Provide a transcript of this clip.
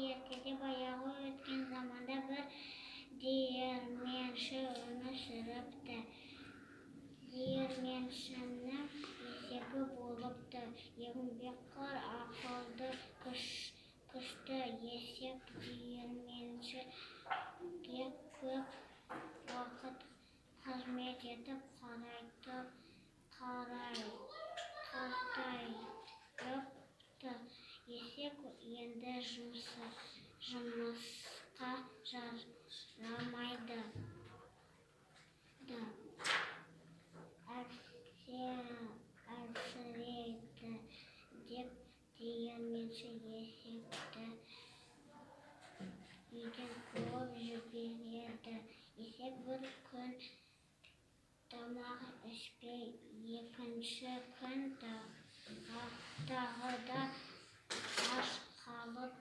Ертеде баяғы өткен заманда бір диірменші өмір сүріпті. Диірменшінің есебі болыпты. Еңбекқор, ақылды, күшті есеп диірменшіге көп уақыт қызмет етіп қартайыпты. Есек енді жұмысқа жарамайды. Әлсірейді деп диірменші есекті үйден қуып жібереді. Есек бір күн тамақ ішпей, екінші күн тағы да аш қалып